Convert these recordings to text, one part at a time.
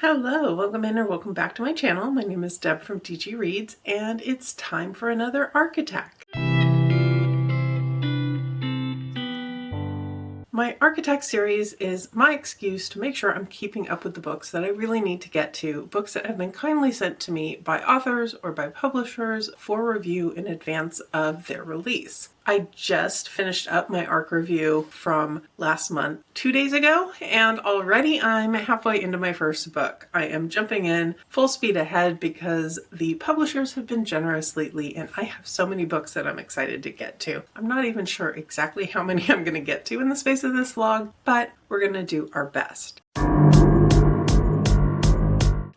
Hello, welcome in or welcome back to my channel. My name is Deb from DG Reads, and it's time for another ARC attack. My ARC attack series is my excuse to make sure I'm keeping up with the books that I really need to get to, books that have been kindly sent to me by authors or by publishers for review in advance of their release. I just finished up my ARC review from last month, 2 days ago, and already I'm halfway into my first book. I am jumping in full speed ahead because the publishers have been generous lately and I have so many books that I'm excited to get to. I'm not even sure exactly how many I'm going to get to in the space of this vlog, but we're going to do our best.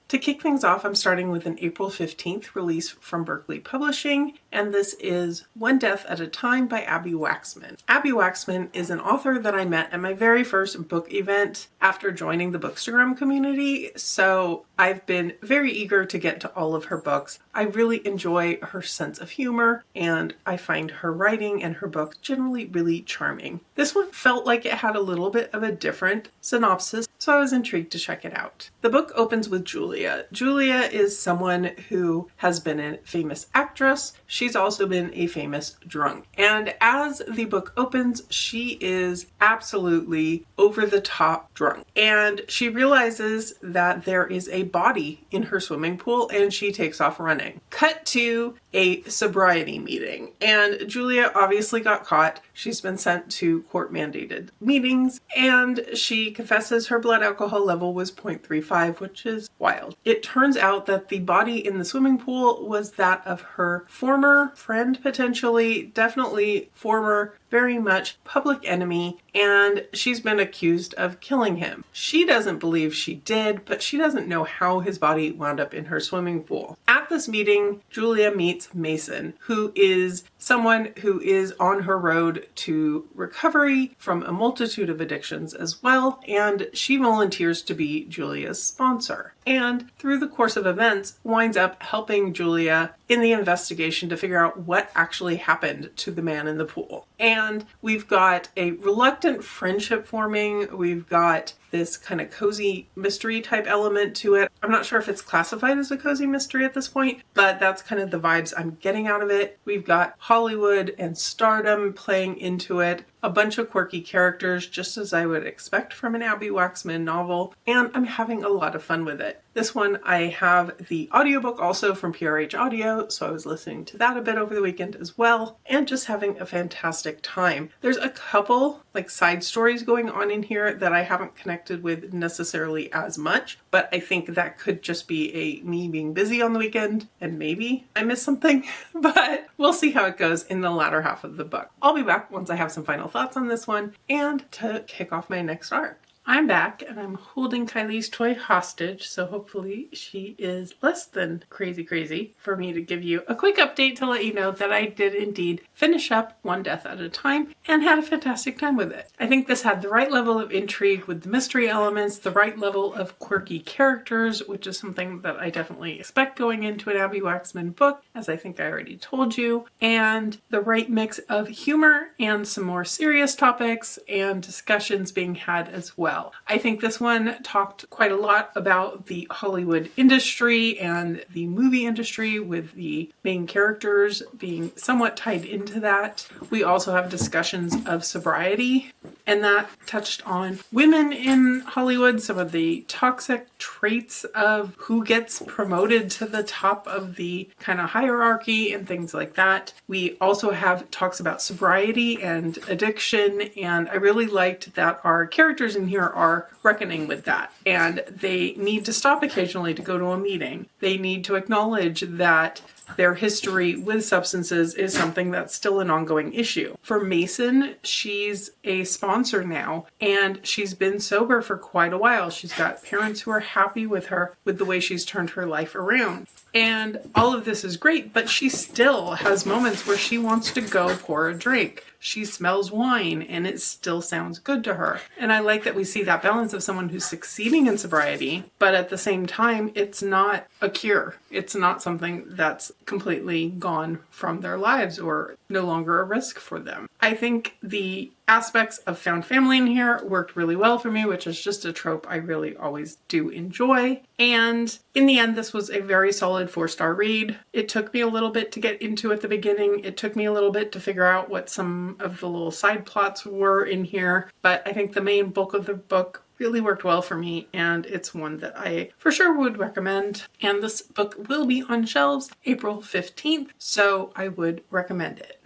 To kick things off, I'm starting with an April 15th release from Berkley Publishing, and this is One Death at a Time by Abbi Waxman. Abbi Waxman is an author that I met at my very first book event after joining the Bookstagram community, so I've been very eager to get to all of her books. I really enjoy her sense of humor, and I find her writing and her books generally really charming. This one felt like it had a little bit of a different synopsis, so I was intrigued to check it out. The book opens with Juliette. Juliette is someone who has been a famous actress. She's also been a famous drunk. And as the book opens, she is absolutely over the top drunk. And she realizes that there is a body in her swimming pool and she takes off running. Cut to a sobriety meeting. And Juliette obviously got caught. She's been sent to court-mandated meetings and she confesses her blood alcohol level was 0.35, which is wild. It turns out that the body in the swimming pool was that of her former friend, potentially, definitely former, very much public enemy, and she's been accused of killing him. She doesn't believe she did, but she doesn't know how his body wound up in her swimming pool. At this meeting, Julia meets Mason, who is someone who is on her road to recovery from a multitude of addictions as well, and she volunteers to be Julia's sponsor. And through the course of events, winds up helping Julia in the investigation to figure out what actually happened to the man in the pool. And we've got a reluctant friendship forming. We've got this kind of cozy mystery type element to it. I'm not sure if it's classified as a cozy mystery at this point, but that's kind of the vibes I'm getting out of it. We've got Hollywood and stardom playing into it, a bunch of quirky characters, just as I would expect from an Abbi Waxman novel, and I'm having a lot of fun with it. This one, I have the audiobook also from PRH Audio, so I was listening to that a bit over the weekend as well, and just having a fantastic time. There's a couple side stories going on in here that I haven't connected with necessarily as much, but I think that could just be me being busy on the weekend, and maybe I missed something, but we'll see how it goes in the latter half of the book. I'll be back once I have some final thoughts on this one and to kick off my next arc. I'm back and I'm holding Kylie's toy hostage, so hopefully she is less than crazy for me to give you a quick update to let you know that I did indeed finish up One Death at a Time and had a fantastic time with it. I think this had the right level of intrigue with the mystery elements, the right level of quirky characters, which is something that I definitely expect going into an Abbi Waxman book, as I think I already told you, and the right mix of humor and some more serious topics and discussions being had as well. I think this one talked quite a lot about the Hollywood industry and the movie industry, with the main characters being somewhat tied into that. We also have discussions of sobriety, and that touched on women in Hollywood, some of the toxic traits of who gets promoted to the top of the kind of hierarchy and things like that. We also have talks about sobriety and addiction, and I really liked that our characters in here are reckoning with that, and they need to stop occasionally to go to a meeting. They need to acknowledge that their history with substances is something that's still an ongoing issue. For Mason, she's a sponsor now, and she's been sober for quite a while. She's got parents who are happy with her, with the way she's turned her life around. And all of this is great, but she still has moments where she wants to go pour a drink. She smells wine and it still sounds good to her. And I like that we see that balance of someone who's succeeding in sobriety, but at the same time, it's not a cure. It's not something that's completely gone from their lives or no longer a risk for them. I think the aspects of found family in here worked really well for me, which is just a trope I really always do enjoy. And in the end, this was a very solid 4-star read. It took me a little bit to get into at the beginning. It took me a little bit to figure out what some of the little side plots were in here, but I think the main bulk of the book really worked well for me, and it's one that I for sure would recommend. And this book will be on shelves April 15th, so I would recommend it.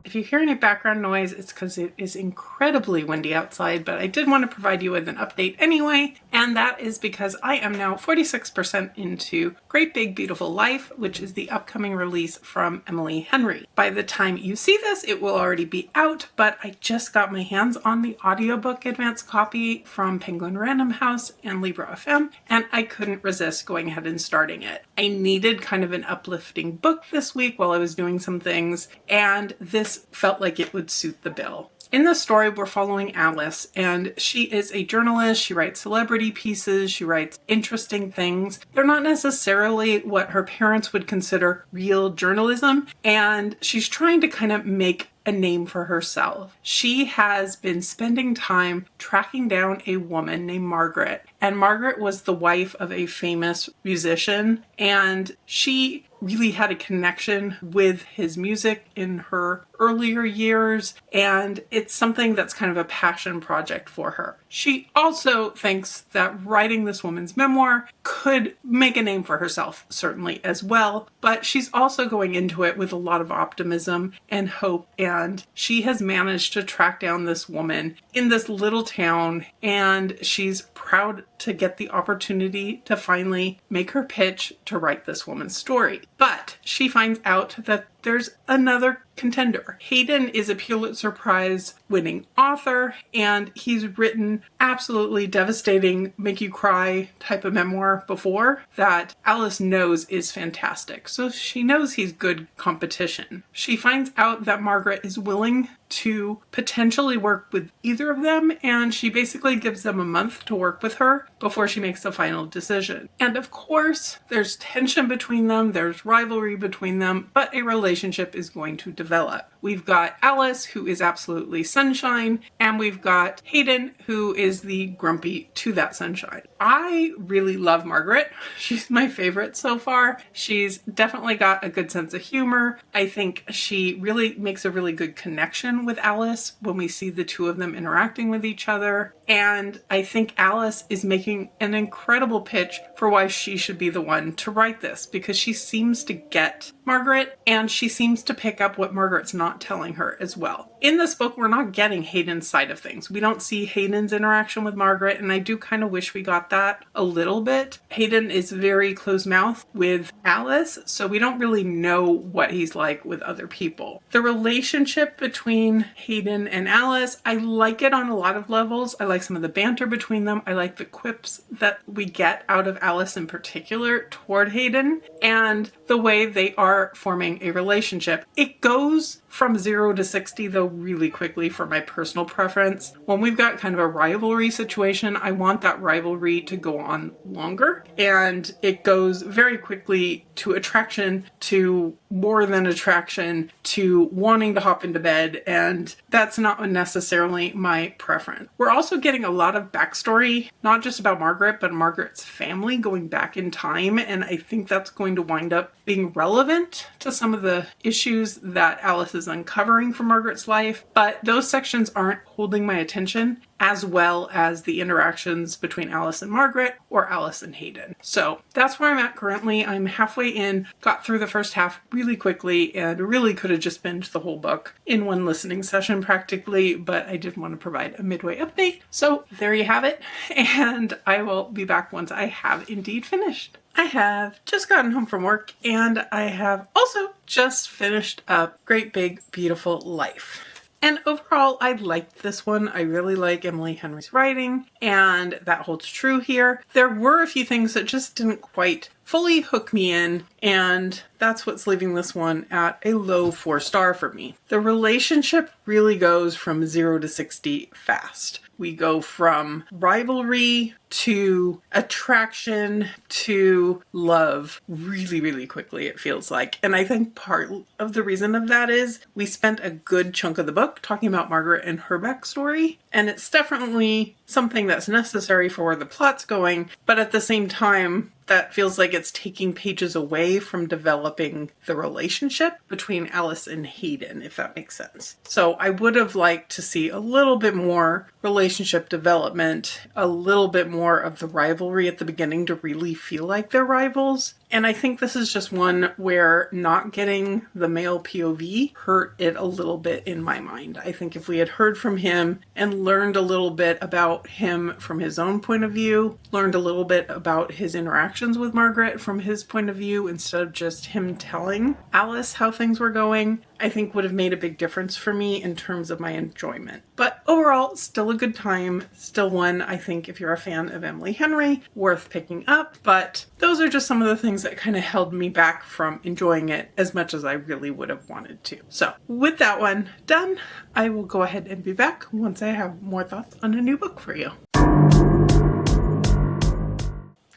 If you hear any background noise, it's because it is incredibly windy outside, but I did want to provide you with an update anyway, and that is because I am now 46% into Great Big Beautiful Life, which is the upcoming release from Emily Henry. By the time you see this, it will already be out, but I just got my hands on the audiobook advance copy from Penguin Random House and Libra FM, and I couldn't resist going ahead and starting it. I needed kind of an uplifting book this week while I was doing some things, and this felt like it would suit the bill. In the story, we're following Alice, and she is a journalist. She writes celebrity pieces. She writes interesting things. They're not necessarily what her parents would consider real journalism, and she's trying to kind of make a name for herself. She has been spending time tracking down a woman named Margaret, and Margaret was the wife of a famous musician, and she really had a connection with his music in her earlier years, and it's something that's kind of a passion project for her. She also thinks that writing this woman's memoir could make a name for herself, certainly as well, but she's also going into it with a lot of optimism and hope, and she has managed to track down this woman in this little town, and she's proud to get the opportunity to finally make her pitch to write this woman's story. But she finds out that there's another contender. Hayden is a Pulitzer Prize winning author, and he's written absolutely devastating, make you cry type of memoir before that Alice knows is fantastic. So she knows he's good competition. She finds out that Margaret is willing to potentially work with either of them, and she basically gives them a month to work with her before she makes the final decision. And of course, there's tension between them, there's rivalry between them, but a relationship is going to develop. We've got Alice, who is absolutely sunshine, and we've got Hayden, who is the grumpy to that sunshine. I really love Margaret. She's my favorite so far. She's definitely got a good sense of humor. I think she really makes a really good connection with Alice when we see the two of them interacting with each other. And I think Alice is making an incredible pitch for why she should be the one to write this, because she seems to get Margaret, and she seems to pick up what Margaret's not telling her as well. In this book, we're not getting Hayden's side of things. We don't see Hayden's interaction with Margaret, and I do kind of wish we got that a little bit. Hayden is very closed-mouthed with Alice, so we don't really know what he's like with other people. The relationship between Hayden and Alice, I like it on a lot of levels. I like some of the banter between them. I like the quips that we get out of Alice in particular toward Hayden, and the way they are forming a relationship. It goes from 0 to 60 though really quickly for my personal preference. When we've got kind of a rivalry situation, I want that rivalry to go on longer, and it goes very quickly to attraction, to more than attraction, to wanting to hop into bed, and that's not necessarily my preference. We're also getting a lot of backstory, not just about Margaret, but Margaret's family going back in time, and I think that's going to wind up being relevant to some of the issues that Alice is uncovering from Margaret's life, but those sections aren't holding my attention as well as the interactions between Alice and Margaret or Alice and Hayden. So that's where I'm at currently. I'm halfway in, got through the first half really quickly, and really could have just binged the whole book in one listening session practically, but I did want to provide a midway update. So there you have it, and I will be back once I have indeed finished. I have just gotten home from work, and I have also just finished up Great Big Beautiful Life. And overall, I liked this one. I really like Emily Henry's writing, and that holds true here. There were a few things that just didn't quite fully hook me in, and that's what's leaving this one at a low 4-star for me. The relationship really goes from 0 to 60 fast. We go from rivalry to attraction to love really, really quickly, it feels like. And I think part of the reason of that is we spent a good chunk of the book talking about Margaret and her backstory. And it's definitely something that's necessary for where the plot's going. But at the same time, that feels like it's taking pages away from developing the relationship between Alice and Hayden, if that makes sense. So I would have liked to see a little bit more relationship development, a little bit more of the rivalry at the beginning to really feel like they're rivals. And I think this is just one where not getting the male POV hurt it a little bit in my mind. I think if we had heard from him and learned a little bit about him from his own point of view, learned a little bit about his interactions with Margaret from his point of view, instead of just him telling Alice how things were going, I think would have made a big difference for me in terms of my enjoyment. But overall, still a good time. Still one, I think, if you're a fan of Emily Henry, worth picking up. But those are just some of the things that kind of held me back from enjoying it as much as I really would have wanted to. So with that one done, I will go ahead and be back once I have more thoughts on a new book for you.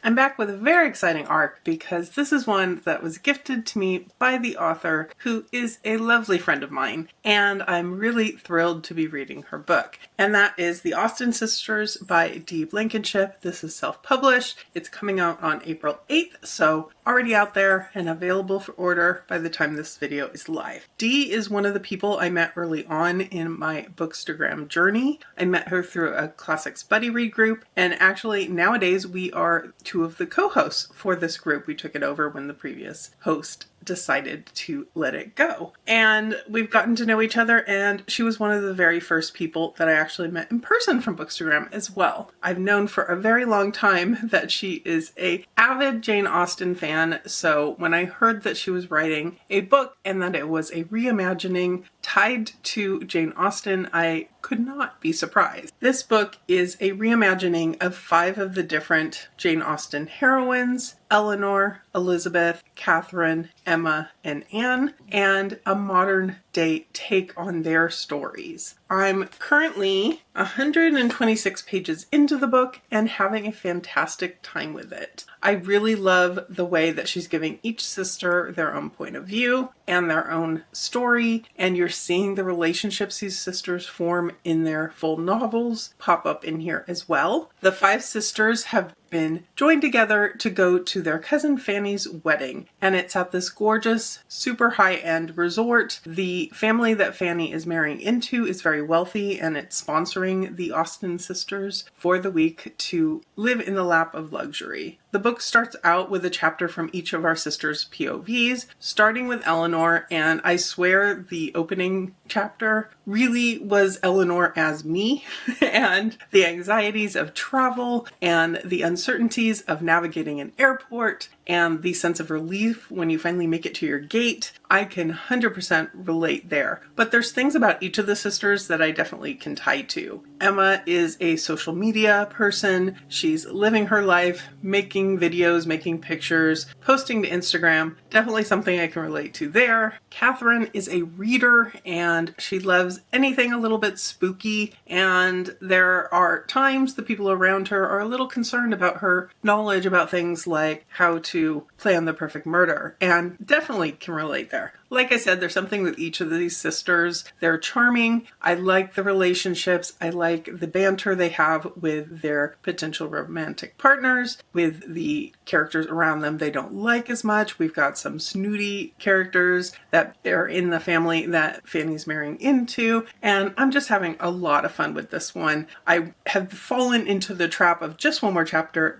I'm back with a very exciting arc because this is one that was gifted to me by the author, who is a lovely friend of mine, and I'm really thrilled to be reading her book. And that is The Austen Sisters by D. Blankenship. This is self-published. It's coming out on April 8th, so already out there and available for order by the time this video is live. Dee is one of the people I met early on in my Bookstagram journey. I met her through a classics buddy read group, and actually nowadays we are two of the co-hosts for this group. We took it over when the previous host decided to let it go. And we've gotten to know each other, and she was one of the very first people that I actually met in person from Bookstagram as well. I've known for a very long time that she is an avid Jane Austen fan, so when I heard that she was writing a book and that it was a reimagining tied to Jane Austen, I could not be surprised. This book is a reimagining of 5 of the different Jane Austen heroines: Eleanor, Elizabeth, Catherine, Emma, and Anne, and a modern day take on their stories. I'm currently 126 pages into the book and having a fantastic time with it. I really love the way that she's giving each sister their own point of view and their own story, and you're seeing the relationships these sisters form in their full novels pop up in here as well. The 5 sisters have been joined together to go to their cousin Fanny's wedding, and it's at this gorgeous, super high-end resort. The family that Fanny is marrying into is very wealthy, and it's sponsoring the Austen sisters for the week to live in the lap of luxury. The book starts out with a chapter from each of our sisters' POVs, starting with Eleanor, and I swear the opening chapter really was Eleanor as me, and the anxieties of travel and the uncertainties of navigating an airport and the sense of relief when you finally make it to your gate. I can 100% relate there. But there's things about each of the sisters that I definitely can tie to. Emma is a social media person. She's living her life, making videos, making pictures, posting to Instagram. Definitely something I can relate to there. Catherine is a reader, and she loves anything a little bit spooky, and there are times the people around her are a little concerned about her knowledge about things like how to plan the perfect murder, and definitely can relate there. Like I said, there's something with each of these sisters. They're charming. I like the relationships. I like the banter they have with their potential romantic partners, with the characters around them they don't like as much. We've got some snooty characters that are in the family that Fanny's marrying into, and I'm just having a lot of fun with this one. I have fallen into the trap of just one more chapter,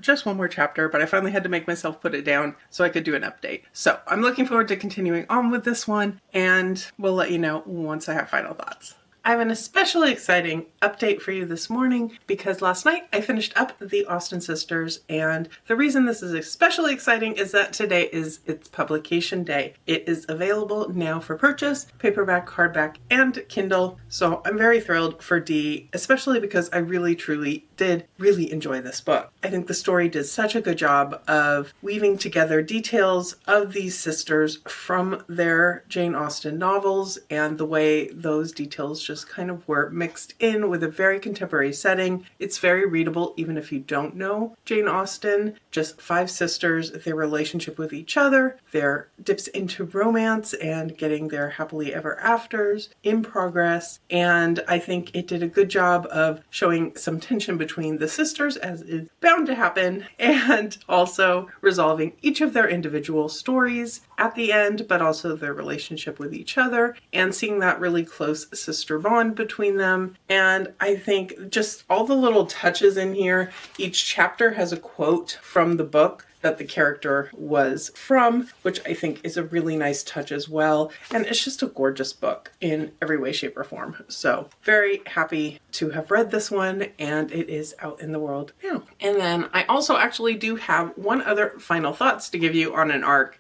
but I finally had to make myself put it down so I could do an update. So I'm looking forward to continuing on with this one, and we'll let you know once I have final thoughts. I have an especially exciting update for you this morning because last night I finished up The Austen Sisters, and the reason this is especially exciting is that today is its publication day. It is available now for purchase, paperback, hardback, and Kindle, so I'm very thrilled for Dee, especially because I really truly did really enjoy this book. I think the story did such a good job of weaving together details of these sisters from their Jane Austen novels, and the way those details just kind of were mixed in with a very contemporary setting. It's very readable even if you don't know Jane Austen. Just 5 sisters, their relationship with each other, their dips into romance and getting their happily ever afters in progress. And I think it did a good job of showing some tension between the sisters, as is bound to happen, and also resolving each of their individual stories at the end, but also their relationship with each other and seeing that really close sister bond between them. And I think just all the little touches in here, each chapter has a quote from the book that the character was from, which I think is a really nice touch as well. And it's just a gorgeous book in every way, shape, or form. So very happy to have read this one, and it is out in the world now. And then I also actually do have one other final thoughts to give you on an arc.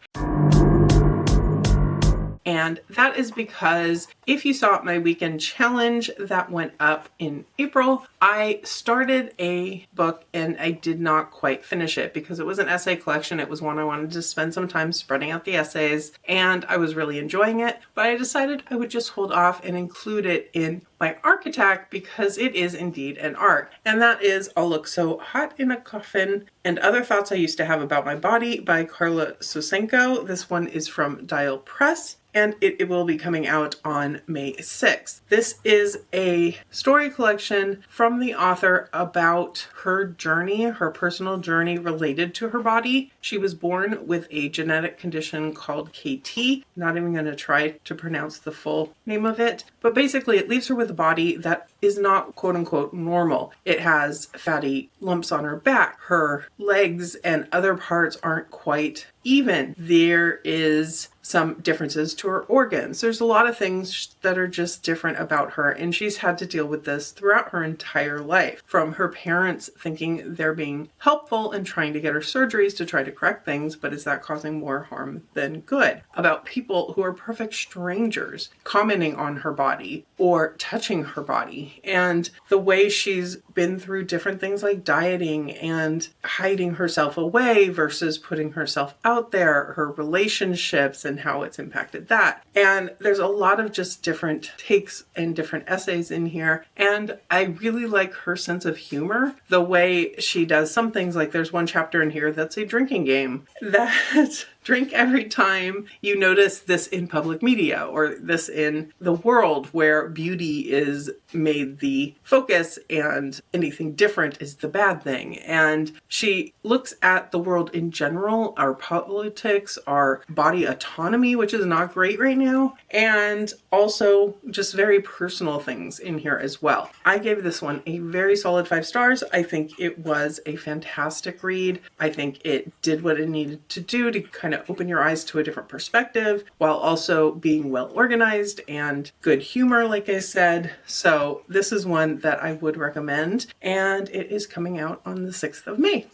And that is because if you saw my weekend challenge that went up in April, I started a book and I did not quite finish it because it was an essay collection. It was one I wanted to spend some time spreading out the essays, and I was really enjoying it, but I decided I would just hold off and include it in my arc attack because it is indeed an arc. And that is I'll Look So Hot in a Coffin and Other Thoughts I Used to Have About My Body by Carla Sosenko. This one is from Dial Press, and it will be coming out on May 6th. This is a story collection from the author about her journey, her personal journey related to her body. She was born with a genetic condition called KT. Not even going to try to pronounce the full name of it, but basically it leaves her with a body that is not quote unquote normal. It has fatty lumps on her back. Her legs and other parts aren't quite even. There is some differences to her organs. There's a lot of things that are just different about her, and she's had to deal with this throughout her entire life. From her parents thinking they're being helpful and trying to get her surgeries to try to correct things, but is that causing more harm than good? About people who are perfect strangers commenting on her body or touching her body, and the way she's been through different things like dieting and hiding herself away versus putting herself out there, her relationships and how it's impacted that. And there's a lot of just different takes and different essays in here. And I really like her sense of humor, the way she does some things. Like there's one chapter in here that's a drinking game that drink every time you notice this in public media or this in the world where beauty is made the focus and anything different is the bad thing. And she looks at the world in general, our politics, our body autonomy, which is not great right now, and also just very personal things in here as well. I gave this one a very solid 5 stars. I think it was a fantastic read. I think it did what it needed to do to kind of open your eyes to a different perspective while also being well organized and good humor, like I said. So this is one that I would recommend, and it is coming out on the 6th of May.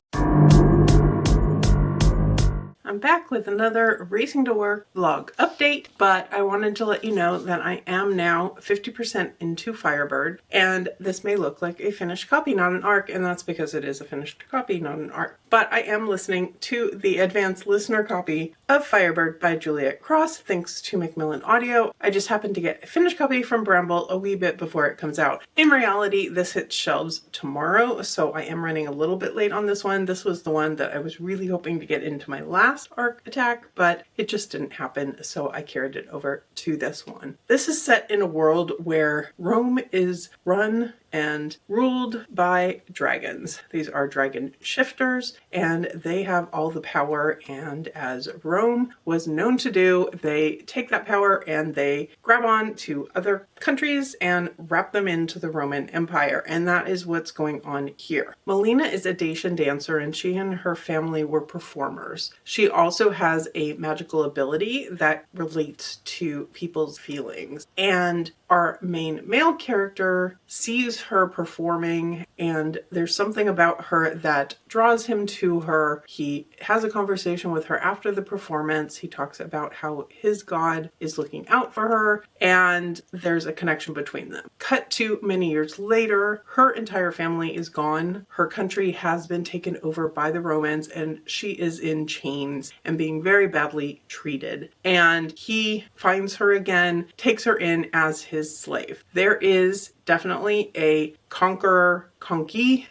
I'm back with another Racing to Work vlog update, but I wanted to let you know that I am now 50% into Firebird, and this may look like a finished copy, not an arc, and that's because it is a finished copy, not an arc. But I am listening to the advanced listener copy of Firebird by Juliette Cross, thanks to Macmillan Audio. I just happened to get a finished copy from Bramble a wee bit before it comes out. In reality, this hits shelves tomorrow, so I am running a little bit late on this one. This was the one that I was really hoping to get into my last arc attack, but it just didn't happen, so I carried it over to this one. This is set in a world where Rome is run and ruled by dragons. These are dragon shifters, and they have all the power, and as Rome was known to do, they take that power and they grab on to other countries and wrap them into the Roman Empire, and that is what's going on here. Melina is a Dacian dancer, and she and her family were performers. She also has a magical ability that relates to people's feelings, and our main male character sees her performing, and there's something about her that draws him to her. He has a conversation with her after the performance. He talks about how his god is looking out for her, and there's a connection between them. Cut to many years later, her entire family is gone. Her country has been taken over by the Romans, and she is in chains and being very badly treated. And he finds her again, takes her in as his slave. There is definitely a conqueror-conquee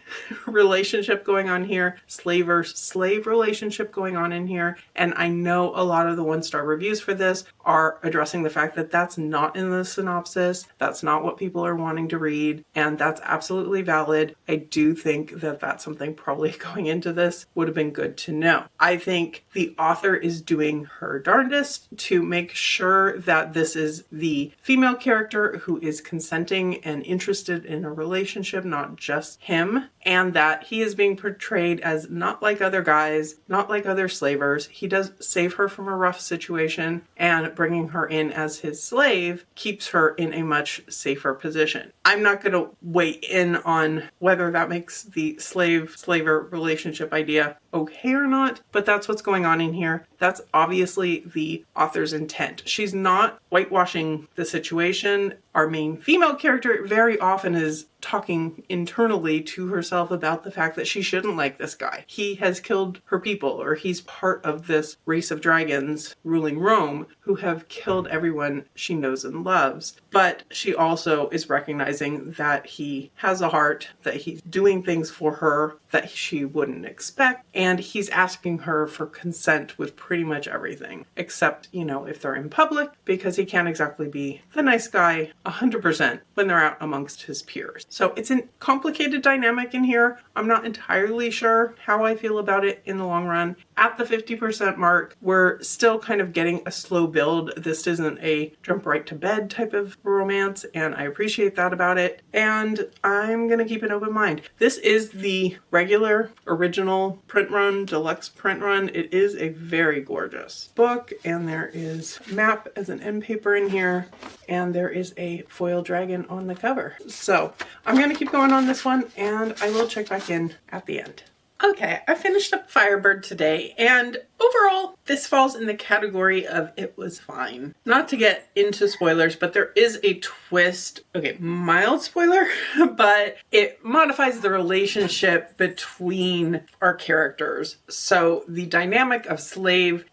relationship going on here, slaver-slave relationship going on in here, and I know a lot of the one-star reviews for this are addressing the fact that that's not in the synopsis, that's not what people are wanting to read, and that's absolutely valid. I do think that that's something probably going into this would have been good to know. I think the author is doing her darndest to make sure that this is the female character who is consenting and interested in a relationship, not just him, and that he is being portrayed as not like other guys, not like other slavers. He does save her from a rough situation, and bringing her in as his slave keeps her in a much safer position. I'm not going to weigh in on whether that makes the slave-slaver relationship idea okay or not, but that's what's going on in here. That's obviously the author's intent. She's not whitewashing the situation. Our main female character very often is talking internally to herself about the fact that she shouldn't like this guy. He has killed her people, or he's part of this race of dragons ruling Rome who have killed everyone she knows and loves. But she also is recognizing that he has a heart, that he's doing things for her that she wouldn't expect, and he's asking her for consent with pretty much everything, except, if they're in public, because he can't exactly be the nice guy 100% when they're out amongst his peers. So it's a complicated dynamic in here. I'm not entirely sure how I feel about it in the long run. At the 50% mark, we're still kind of getting a slow build. This isn't a jump right to bed type of romance, and I appreciate that about it. And I'm going to keep an open mind. This is the regular, original print run, deluxe print run. It is a very gorgeous book, and there is a map as an end paper in here, and there is a foil dragon on the cover. So I'm going to keep going on this one, and I will check back in at the end. Okay, I finished up Firebird today, and overall, this falls in the category of it was fine. Not to get into spoilers, but there is a twist. Okay, mild spoiler, but it modifies the relationship between our characters. So the dynamic of slave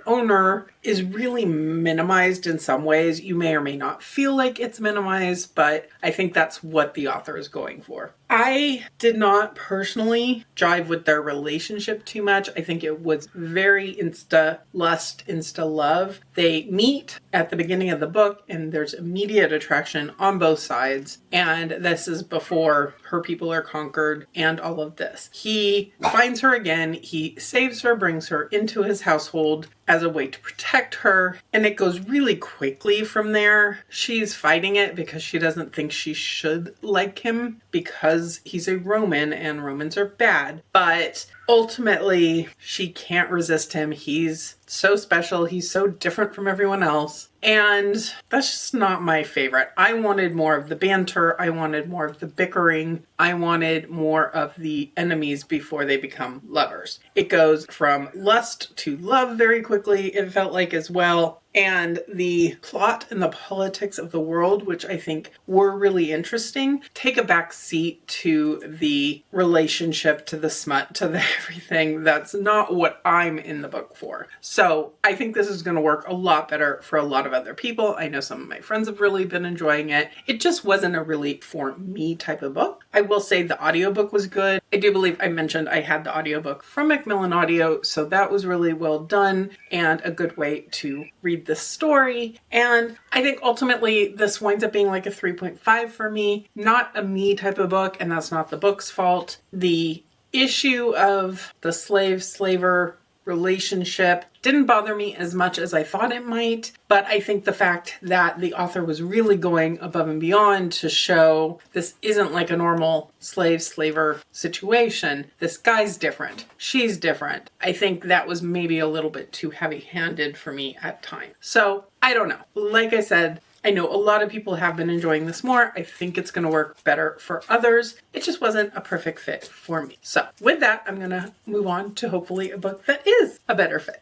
owner is really minimized in some ways. You may or may not feel like it's minimized, but I think that's what the author is going for. I did not personally jive with their relationship too much. I think it was very insta-lust, insta-love. They meet at the beginning of the book, and there's immediate attraction on both sides. And this is before her people are conquered and all of this. He finds her again. He saves her, brings her into his household as a way to protect her, and it goes really quickly from there. She's fighting it because she doesn't think she should like him because he's a Roman and Romans are bad, but ultimately she can't resist him. He's so special. He's so different from everyone else. And that's just not my favorite. I wanted more of the banter. I wanted more of the bickering. I wanted more of the enemies before they become lovers. It goes from lust to love very quickly, it felt like, as well. And the plot and the politics of the world, which I think were really interesting, take a back seat to the relationship, to the smut, to the everything. That's not what I'm in the book for. So I think this is going to work a lot better for a lot of other people. I know some of my friends have really been enjoying it. It just wasn't a really for me type of book. I will say the audiobook was good. I do believe I mentioned I had the audiobook from Macmillan Audio, so that was really well done and a good way to read this story. And I think ultimately this winds up being like a 3.5 for me. Not a me type of book, and that's not the book's fault. The issue of the slave-slaver relationship didn't bother me as much as I thought it might, but I think the fact that the author was really going above and beyond to show this isn't like a normal slave-slaver situation. This guy's different. She's different. I think that was maybe a little bit too heavy-handed for me at times. So, I don't know. Like I said, I know a lot of people have been enjoying this more. I think it's going to work better for others. It just wasn't a perfect fit for me. So with that, I'm going to move on to hopefully a book that is a better fit.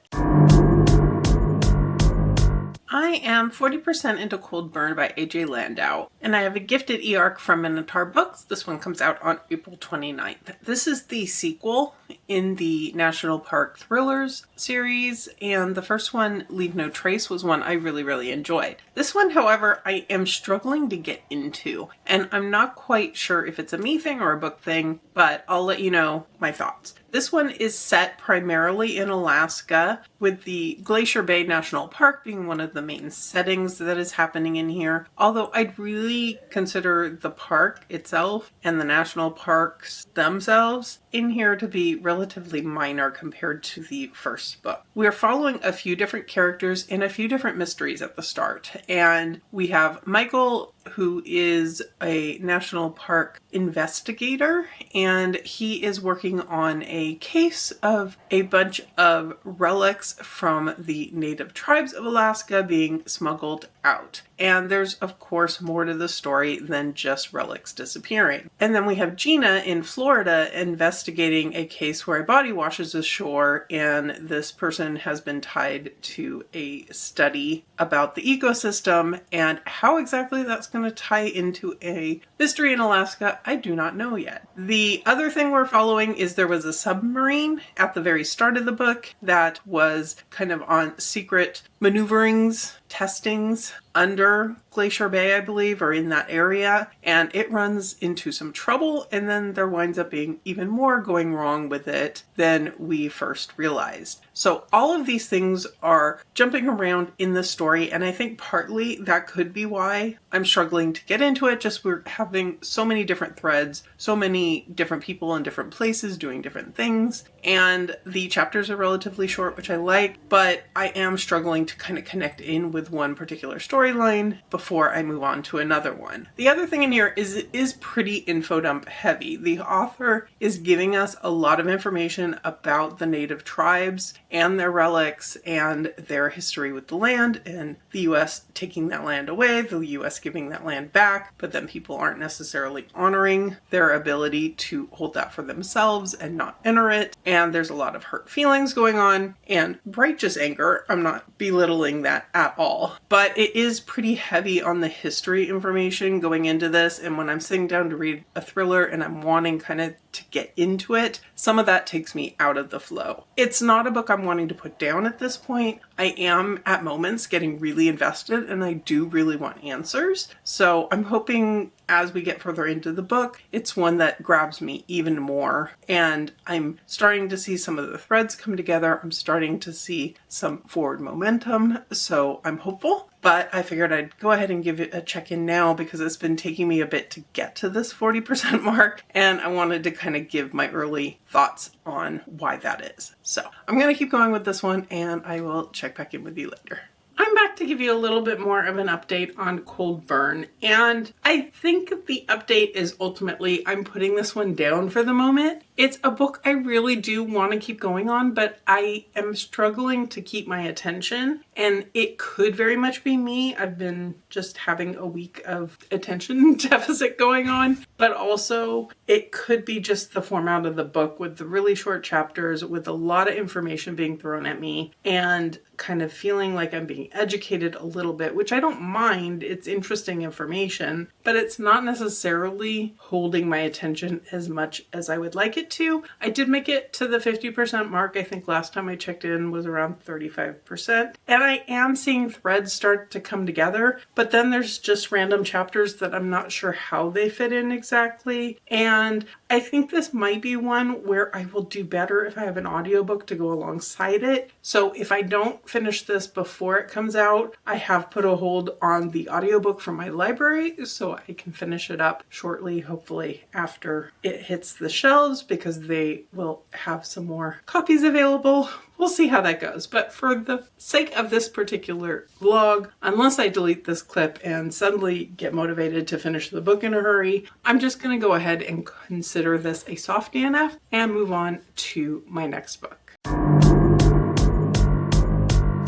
I am 40% into Cold Burn by A.J. Landau, and I have a gifted e-arc from Minotaur Books. This one comes out on April 29th. This is the sequel in the National Park Thrillers series, and the first one, Leave No Trace, was one I really enjoyed. This one, however, I am struggling to get into, and I'm not quite sure if it's a me thing or a book thing, but I'll let you know my thoughts. This one is set primarily in Alaska, with the Glacier Bay National Park being one of the main settings that is happening in here. Although I'd really consider the park itself and the national parks themselves in here to be relatively minor compared to the first book. We're following a few different characters and a few different mysteries at the start. And we have Michael, who is a national park investigator, and he is working on a case of a bunch of relics from the native tribes of Alaska being smuggled out. And there's, of course, more to the story than just relics disappearing. And then we have Gina in Florida investigating a case where a body washes ashore, and this person has been tied to a study about the ecosystem, and how exactly that's going to tie into a mystery in Alaska, I do not know yet. The other thing we're following is there was a submarine at the very start of the book that was kind of on secret maneuverings, testings under Glacier Bay, I believe, or in that area, and it runs into some trouble, and then there winds up being even more going wrong with it than we first realized. So all of these things are jumping around in the story, and I think partly that could be why I'm struggling to get into it. Just we're having so many different threads, so many different people in different places doing different things, and the chapters are relatively short, which I like, but I am struggling to kind of connect in with one particular storyline before I move on to another one. The other thing in here is it is pretty info dump heavy. The author is giving us a lot of information about the native tribes and their relics and their history with the land, and the US taking that land away, the US giving that land back, but then people aren't necessarily honoring their ability to hold that for themselves and not enter it. And there's a lot of hurt feelings going on and righteous anger. I'm not belittling that at all, but it is pretty heavy on the history information going into this. And when I'm sitting down to read a thriller and I'm wanting kind of to get into it, some of that takes me out of the flow. It's not a book I'm wanting to put down at this point. I am at moments getting really invested, and I do really want answers. So I'm hoping as we get further into the book, it's one that grabs me even more. And I'm starting to see some of the threads come together. I'm starting to see some forward momentum. So I'm hopeful, but I figured I'd go ahead and give it a check-in now because it's been taking me a bit to get to this 40% mark. And I wanted to kind of give my early thoughts on why that is. So I'm going to keep going with this one, and I will check back in with you later. I'm back to give you a little bit more of an update on Cold Burn, and I think the update is ultimately I'm putting this one down for the moment. It's a book I really do want to keep going on, but I am struggling to keep my attention, and it could very much be me. I've been just having a week of attention deficit going on, but also it could be just the format of the book with the really short chapters with a lot of information being thrown at me and kind of feeling like I'm being educated a little bit, which I don't mind. It's interesting information, but it's not necessarily holding my attention as much as I would like it to. I did make it to the 50% mark. I think last time I checked in was around 35%. And I am seeing threads start to come together, but then there's just random chapters that I'm not sure how they fit in exactly. And I think this might be one where I will do better if I have an audiobook to go alongside it. So if I don't finish this before it comes out, I have put a hold on the audiobook from my library so I can finish it up shortly, hopefully after it hits the shelves, because they will have some more copies available. We'll see how that goes. But for the sake of this particular vlog, unless I delete this clip and suddenly get motivated to finish the book in a hurry, I'm just going to go ahead and consider this a soft DNF and move on to my next book.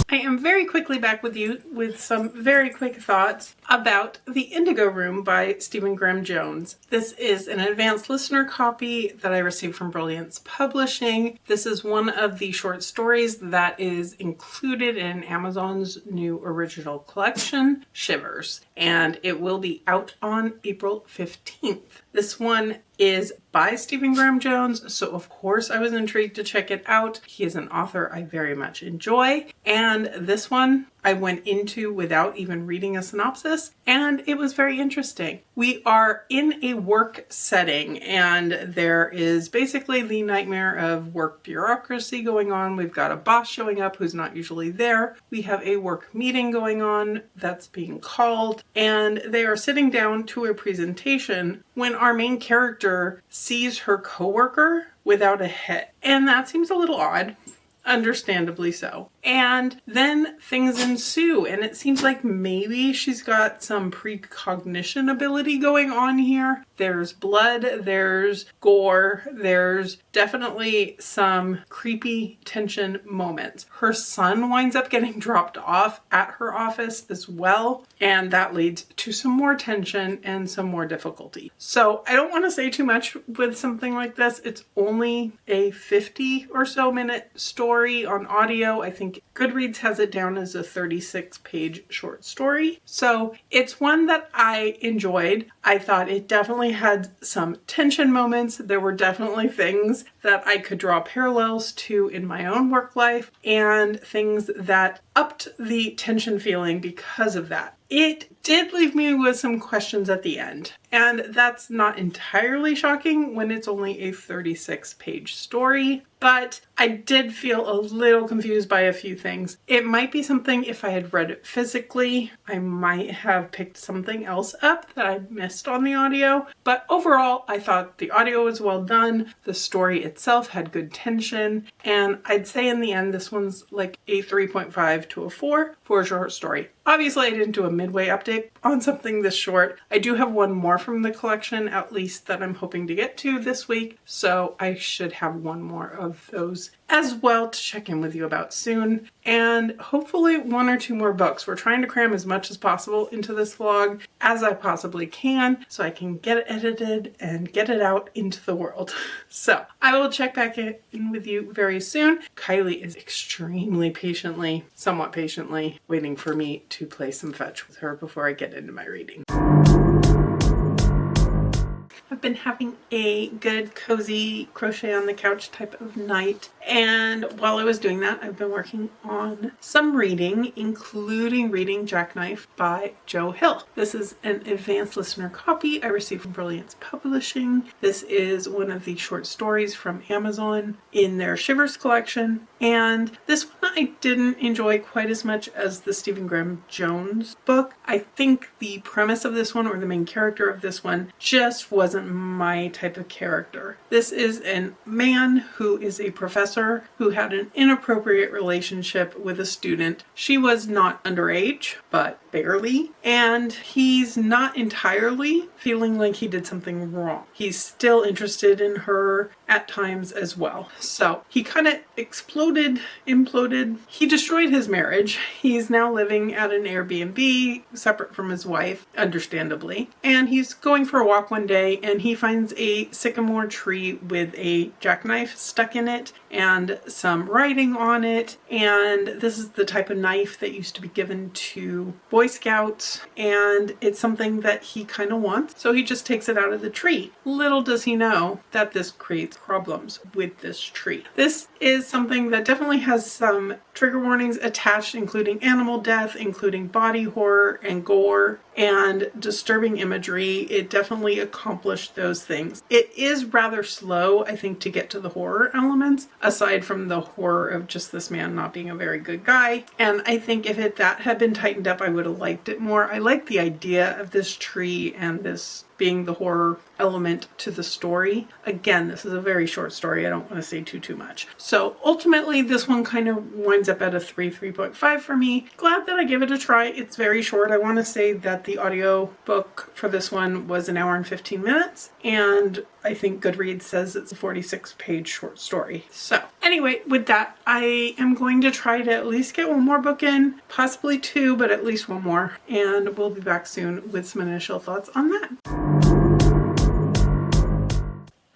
I am very quickly back with you with some very quick thoughts about The Indigo Room by Stephen Graham Jones. This is an advanced listener copy that I received from Brilliance Publishing. This is one of the short stories that is included in Amazon's new original collection, Shivers, and it will be out on April 15th. This one is by Stephen Graham Jones, so of course I was intrigued to check it out. He is an author I very much enjoy, and this one I went into without even reading a synopsis, and it was very interesting. We are in a work setting, and there is basically the nightmare of work bureaucracy going on. We've got a boss showing up who's not usually there. We have a work meeting going on that's being called, and they are sitting down to a presentation when our main character sees her coworker without a head. And that seems a little odd. Understandably so. And then things ensue, and it seems like maybe she's got some precognition ability going on here. There's blood, there's gore, there's definitely some creepy tension moments. Her son winds up getting dropped off at her office as well, and that leads to some more tension and some more difficulty. So I don't want to say too much with something like this. It's only a 50 or so minute story on audio. I think Goodreads has it down as a 36-page short story. So it's one that I enjoyed. I thought it definitely had some tension moments. There were definitely things that I could draw parallels to in my own work life, and things that upped the tension feeling because of that. It did leave me with some questions at the end, and that's not entirely shocking when it's only a 36-page story, but I did feel a little confused by a few things. It might be something if I had read it physically, I might have picked something else up that I missed on the audio, but overall I thought the audio was well done, the story itself had good tension, and I'd say in the end this one's like a 3.5 to a 4 for a short story. Obviously I didn't do a midway update on something this short. I do have one more from the collection, at least, that I'm hoping to get to this week, so I should have one more of those as well to check in with you about soon, and hopefully one or two more books. We're trying to cram as much as possible into this vlog as I possibly can so I can get it edited and get it out into the world. So I will check back in with you very soon. Kylie is extremely somewhat patiently waiting for me to play some fetch with her before I get into my reading. I've been having a good cozy crochet on the couch type of night, and while I was doing that I've been working on some reading, including reading Jackknife by Joe Hill. This is an advanced listener copy I received from Brilliance Publishing. This is one of the short stories from Amazon in their Shivers collection, and this one I didn't enjoy quite as much as the Stephen Graham Jones book. I think the premise of this one, or the main character of this one, just wasn't my type of character. This is a man who is a professor who had an inappropriate relationship with a student. She was not underage, but barely, and he's not entirely feeling like he did something wrong. He's still interested in her at times as well. So he kind of imploded. He destroyed his marriage. He's now living at an Airbnb separate from his wife, understandably, and he's going for a walk one day and he finds a sycamore tree with a jackknife stuck in it and some writing on it, and this is the type of knife that used to be given to Boy Scouts, and it's something that he kind of wants, so he just takes it out of the tree. Little does he know that this creates problems with this tree. This is something that definitely has some trigger warnings attached, including animal death, including body horror and gore and disturbing imagery. It definitely accomplished those things. It is rather slow, I think, to get to the horror elements, aside from the horror of just this man not being a very good guy. And I think if that had been tightened up, I would have liked it more. I like the idea of this tree and this being the horror element to the story. Again, this is a very short story. I don't want to say too much. So ultimately, this one kind of winds up at a 3.5 for me. Glad that I gave it a try. It's very short. I want to say that the audio book for this one was 1 hour and 15 minutes. And I think Goodreads says it's a 46-page short story. So anyway, with that, I am going to try to at least get one more book in, possibly 2, but at least one more. And we'll be back soon with some initial thoughts on that.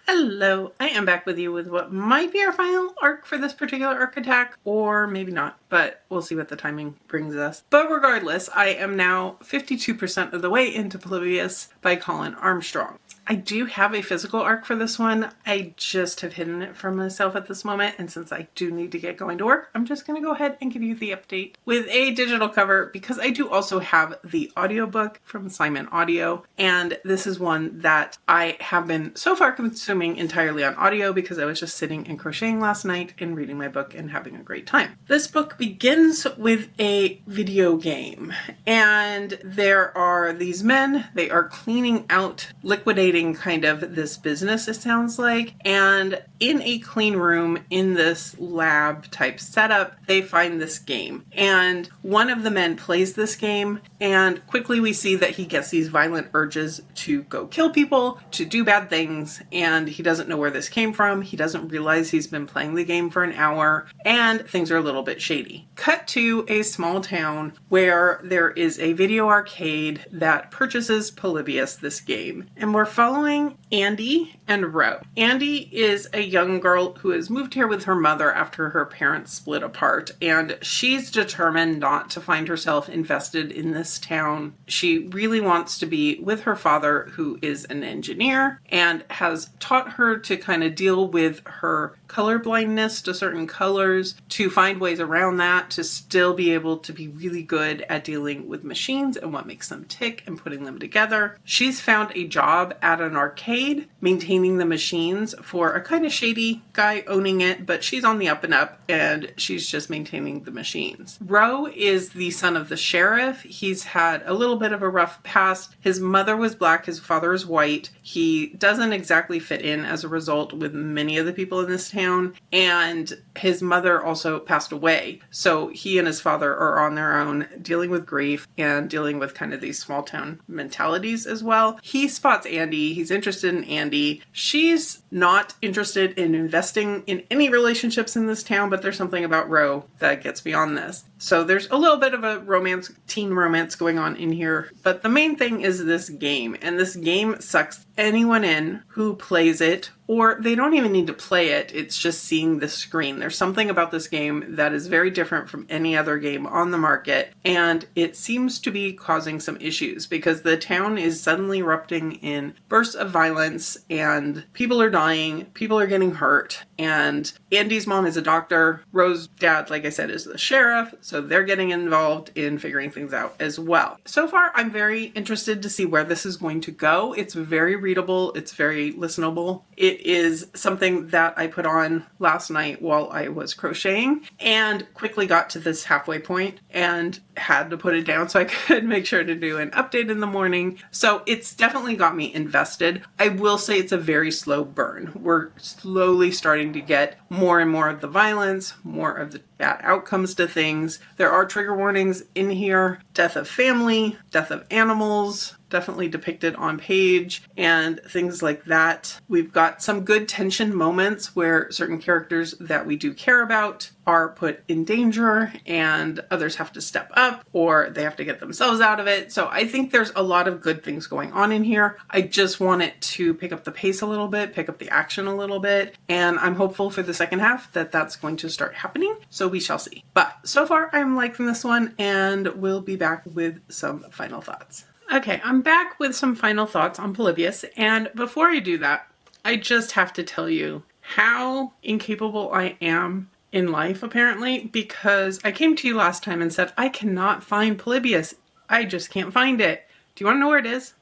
Hello, I am back with you with what might be our final arc for this particular arc attack, or maybe not, but we'll see what the timing brings us. But regardless, I am now 52% of the way into Polybius by Colin Armstrong. I do have a physical arc for this one. I just have hidden it from myself at this moment, and since I do need to get going to work, I'm just going to go ahead and give you the update with a digital cover, because I do also have the audiobook from Simon Audio, and this is one that I have been so far consuming entirely on audio because I was just sitting and crocheting last night and reading my book and having a great time. This book begins with a video game, and there are these men. They are cleaning out, liquidating kind of this business, it sounds like, and in a clean room in this lab type setup, they find this game, and one of the men plays this game, and quickly we see that he gets these violent urges to go kill people, to do bad things, and he doesn't know where this came from. He doesn't realize he's been playing the game for an hour, and things are a little bit shady. Cut to a small town where there is a video arcade that purchases Polybius, this game, and we're following Andy and Ro. Andy is a young girl who has moved here with her mother after her parents split apart, and she's determined not to find herself invested in this town. She really wants to be with her father, who is an engineer and has taught her to kind of deal with her color blindness to certain colors, to find ways around that, to still be able to be really good at dealing with machines and what makes them tick and putting them together. She's found a job at an arcade maintaining the machines for a kind of shady guy owning it, but she's on the up and up and she's just maintaining the machines. Ro is the son of the sheriff. He's had a little bit of a rough past. His mother was black, his father is white. He doesn't exactly fit in as a result with many of the people in this town, and his mother also passed away. So he and his father are on their own, dealing with grief and dealing with kind of these small town mentalities as well. He spots Andy. He's interested in Andy. She's not interested in investing in any relationships in this town, but there's something about Ro that gets beyond this. So there's a little bit of a romance, teen romance going on in here. But the main thing is this game, and this game sucks anyone in who plays it, or they don't even need to play it. It's just seeing the screen. There's something about this game that is very different from any other game on the market, and it seems to be causing some issues because the town is suddenly erupting in bursts of violence, and people are dying, people are getting hurt, and Andy's mom is a doctor. Ro's dad, like I said, is the sheriff, so they're getting involved in figuring things out as well. So far, I'm very interested to see where this is going to go. It's very readable. It's very listenable. It is something that I put on last night while I was crocheting and quickly got to this halfway point and had to put it down so I could make sure to do an update in the morning. So it's definitely got me invested. I will say it's a very slow burn. We're slowly starting to get more and more of the violence, more of the bad outcomes to things. There are trigger warnings in here. Death of family, death of animals, definitely depicted on page, and things like that. We've got some good tension moments where certain characters that we do care about are put in danger and others have to step up or they have to get themselves out of it. So I think there's a lot of good things going on in here. I just want it to pick up the pace a little bit, pick up the action a little bit, and I'm hopeful for the second half that that's going to start happening. So we shall see. But so far I'm liking this one, and we'll be back with some final thoughts. Okay, I'm back with some final thoughts on Polybius, and before I do that, I just have to tell you how incapable I am in life, apparently, because I came to you last time and said, I cannot find Polybius. I just can't find it. Do you want to know where it is?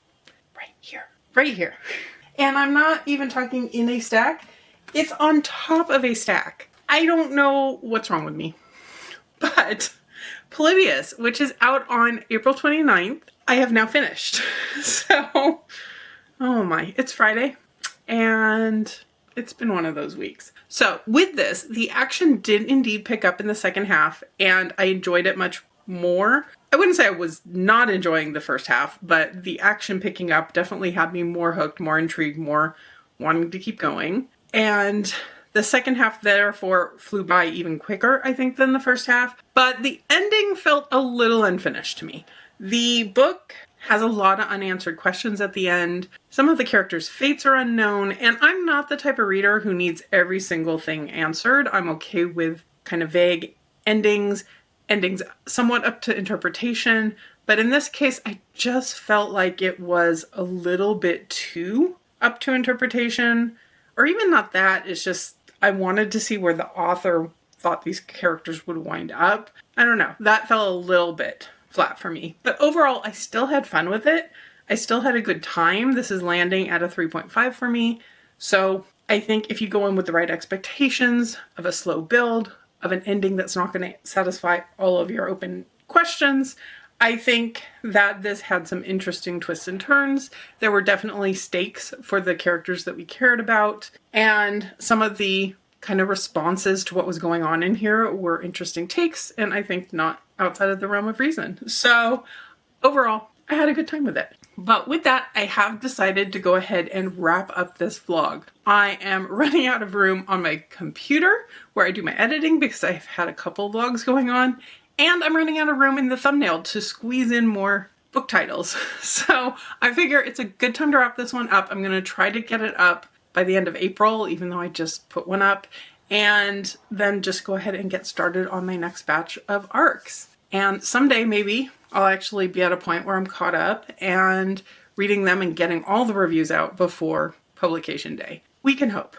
Right here. Right here. And I'm not even talking in a stack. It's on top of a stack. I don't know what's wrong with me. But Polybius, which is out on April 29th, I have now finished. So Oh my, it's Friday and it's been one of those weeks. So with this, the action did indeed pick up in the second half and I enjoyed it much more. I wouldn't say I was not enjoying the first half, but the action picking up definitely had me more hooked, more intrigued, more wanting to keep going. And the second half therefore flew by even quicker, I think, than the first half. But the ending felt a little unfinished to me. The book has a lot of unanswered questions at the end. Some of the characters' fates are unknown, and I'm not the type of reader who needs every single thing answered. I'm okay with kind of vague endings somewhat up to interpretation. But in this case, I just felt like it was a little bit too up to interpretation. Or even not that, it's just I wanted to see where the author thought these characters would wind up. I don't know, that felt a little bit flat for me. But overall, I still had fun with it. I still had a good time. This is landing at a 3.5 for me. So I think if you go in with the right expectations of a slow build, of an ending that's not going to satisfy all of your open questions, I think that this had some interesting twists and turns. There were definitely stakes for the characters that we cared about, and some of the kind of responses to what was going on in here were interesting takes, and I think not outside of the realm of reason. So overall, I had a good time with it. But with that, I have decided to go ahead and wrap up this vlog. I am running out of room on my computer where I do my editing because I've had a couple vlogs going on, and I'm running out of room in the thumbnail to squeeze in more book titles. So I figure it's a good time to wrap this one up. I'm going to try to get it up by the end of April, even though I just put one up, and then just go ahead and get started on my next batch of arcs. And someday maybe I'll actually be at a point where I'm caught up and reading them and getting all the reviews out before publication day. We can hope.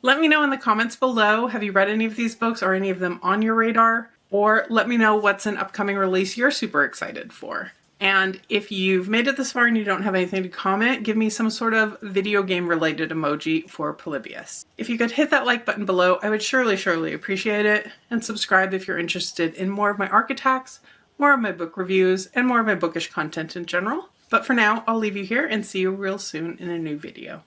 Let me know in the comments below, have you read any of these books or any of them on your radar? Or let me know what's an upcoming release you're super excited for. And if you've made it this far and you don't have anything to comment, give me some sort of video game related emoji for Polybius. If you could hit that like button below, I would surely appreciate it. And subscribe if you're interested in more of my arc attacks, more of my book reviews, and more of my bookish content in general. But for now, I'll leave you here and see you real soon in a new video.